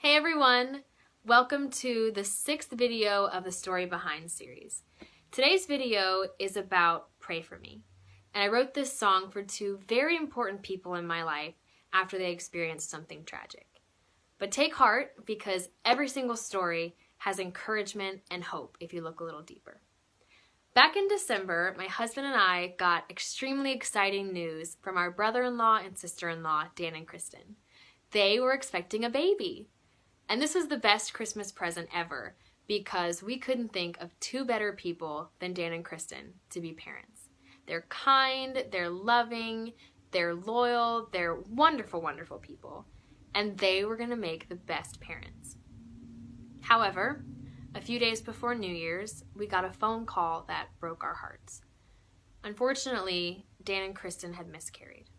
Hey everyone! Welcome to the 6th video of the Story Behind series. Today's video is about Pray For Me. And I wrote this song for two very important people in my life after they experienced something tragic. But take heart, because every single story has encouragement and hope if you look a little deeper. Back in December, my husband and I got extremely exciting news from our brother-in-law and sister-in-law, Dan and Kristen. They were expecting a baby. And this was the best Christmas present ever because we couldn't think of two better people than Dan and Kristen to be parents. They're kind, they're loving, they're loyal, they're wonderful, wonderful people. And they were going to make the best parents. However, a few days before New Year's, we got a phone call that broke our hearts. Unfortunately, Dan and Kristen had miscarried.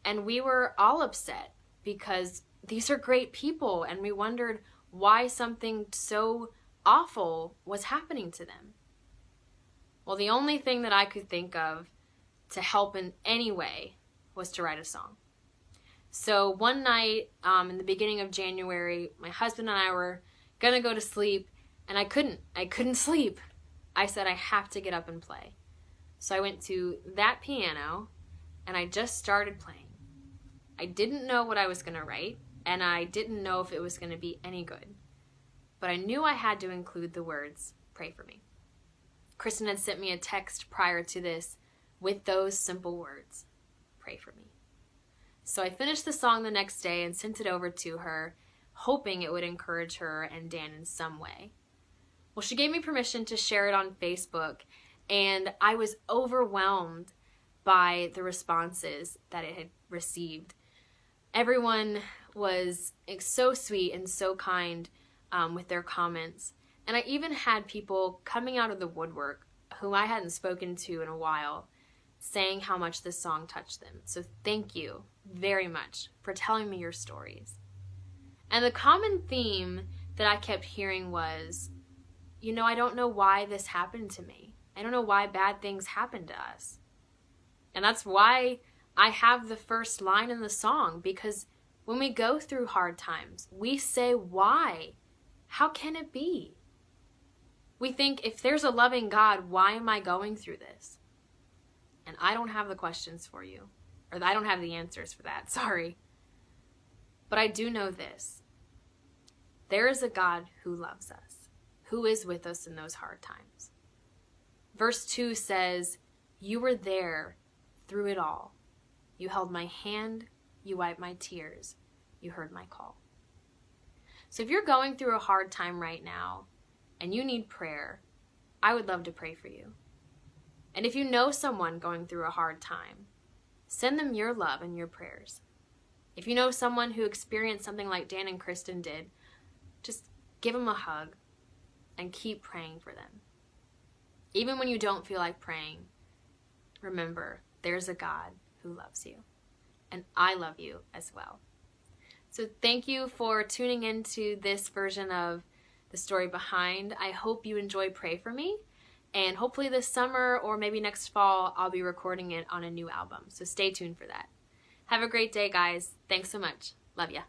And we were all upset because these are great people, and we wondered why something so awful was happening to them. Well, the only thing that I could think of to help in any way was to write a song. So one night in the beginning of January, my husband and I were gonna go to sleep, and I couldn't sleep. I said I have to get up and play. So I went to that piano, and I just started playing. I didn't know what I was gonna write, and I didn't know if it was going to be any good. But I knew I had to include the words, "Pray for me." Kristen had sent me a text prior to this with those simple words, "Pray for me." So I finished the song the next day and sent it over to her, hoping it would encourage her and Dan in some way. Well, she gave me permission to share it on Facebook, and I was overwhelmed by the responses that it had received. Everyone was so sweet and so kind with their comments. And I even had people coming out of the woodwork whom I hadn't spoken to in a while saying how much this song touched them. So thank you very much for telling me your stories. And the common theme that I kept hearing was, I don't know why this happened to me. I don't know why bad things happen to us. And that's why I have the first line in the song, because when we go through hard times, we say, why? How can it be? We think, if there's a loving God, why am I going through this? And I don't have the questions for you, or I don't have the answers for that, sorry. But I do know this. There is a God who loves us, who is with us in those hard times. Verse 2 says, "You were there through it all. You held my hand, you wiped my tears, you heard my call." So if you're going through a hard time right now and you need prayer, I would love to pray for you. And if you know someone going through a hard time, send them your love and your prayers. If you know someone who experienced something like Dan and Kristen did, just give them a hug and keep praying for them. Even when you don't feel like praying, remember, there's a God who loves you. And I love you as well. So thank you for tuning into this version of The Story Behind. I hope you enjoy Pray For Me. And hopefully this summer or maybe next fall, I'll be recording it on a new album. So stay tuned for that. Have a great day, guys. Thanks so much. Love ya.